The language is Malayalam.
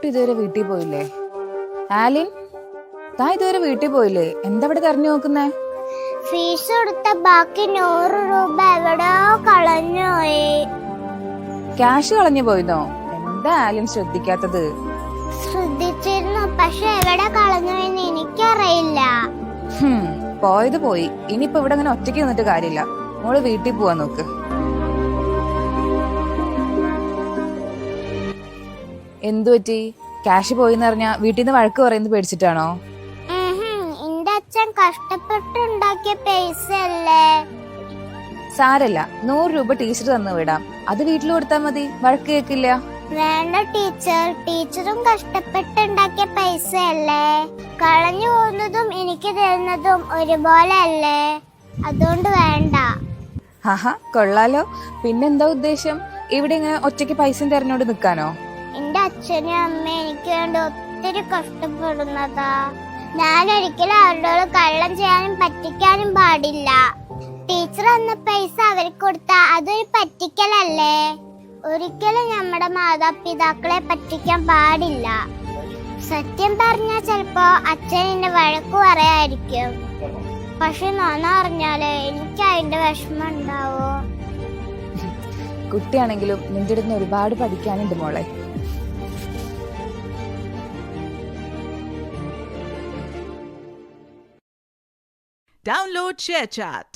ഇതുവരെ വീട്ടിൽ പോയില്ലേ? ആലിൻ, താ ഇതുവരെ വീട്ടിൽ പോയില്ലേ? എന്താ ഇവിടെ തെരഞ്ഞു നോക്കുന്നേ? ഫീസ് കൊടുത്ത ബാക്കി 100 രൂപ എവിടെയോ കളഞ്ഞുപോയി. ക്യാഷ് കളഞ്ഞു പോയിന്നോ? എന്താ ആലിൻ ശ്രദ്ധിക്കാത്തത്? ശ്രദ്ധിച്ചിരുന്നു, പക്ഷെ എവിടെ കളഞ്ഞുവെന്ന് എനിക്കറിയില്ല. പോയത് പോയി. ഇനിയിപ്പോ ഇവിടെ അങ്ങനെ ഒറ്റയ്ക്ക് നിന്നിട്ട് കാര്യമില്ല. മോള് വീട്ടിൽ പോവാൻ നോക്ക്. എന്തു പറ്റി? ക്യാഷ് പോയിന്ന് പറഞ്ഞാ വീട്ടിൽ നിന്ന് വഴക്ക് പറയുന്നത് പേടിച്ചിട്ടാണോ? എന്റെ അച്ഛൻ കഷ്ടപ്പെട്ടുണ്ടാക്കിയ പൈസ അല്ലേ. സാരല്ല, 100 രൂപ ടീച്ചർ തന്നു വിടാം. അത് വീട്ടിൽ കൊടുത്താൽ മതി, വഴക്ക് കേൾക്കില്ല. വേണ്ട ടീച്ചർ, ടീച്ചറും കഷ്ടപ്പെട്ടുണ്ടാക്കിയ പൈസ അല്ലേ. കളഞ്ഞു പോകുന്നതും എനിക്ക് തരുന്നതും ഒരുപോലെ അല്ലേ, അതുകൊണ്ട് വേണ്ട. ആഹാ, കൊള്ളാലോ. പിന്നെന്താ ഉദ്ദേശം? ഇവിടെ ഇങ്ങനെ ഒറ്റയ്ക്ക് പൈസ തെരഞ്ഞോണ്ട് നിക്കാനോ? എന്റെ അച്ഛനും അമ്മയും എനിക്ക് വേണ്ടി ഒത്തിരി കഷ്ടപ്പെടുന്നതാ. ഞാൻ ഒരിക്കലും അവരോട് കള്ളം ചെയ്യാനും പറ്റിക്കാനും പാടില്ല. ടീച്ചർ എന്ന പൈസ അവർക്ക് കൊടുത്താ അതൊരു പറ്റിക്കലല്ലേ. ഒരിക്കലും നമ്മുടെ മാതാപിതാക്കളെ പറ്റിക്കാൻ പാടില്ല. സത്യം പറഞ്ഞാൽ ചിലപ്പോ അച്ഛൻ എന്നെ വഴക്കു പറയായിരിക്കും, പക്ഷെ നോന അറിഞ്ഞാല് എനിക്ക് അതിന്റെ വിഷമം ഉണ്ടാവോ? കുട്ടിയാണെങ്കിലും നിന്റെ അടുത്ത് ഒരുപാട് പഠിക്കാനുണ്ട് മോളെ. Download ShareChat.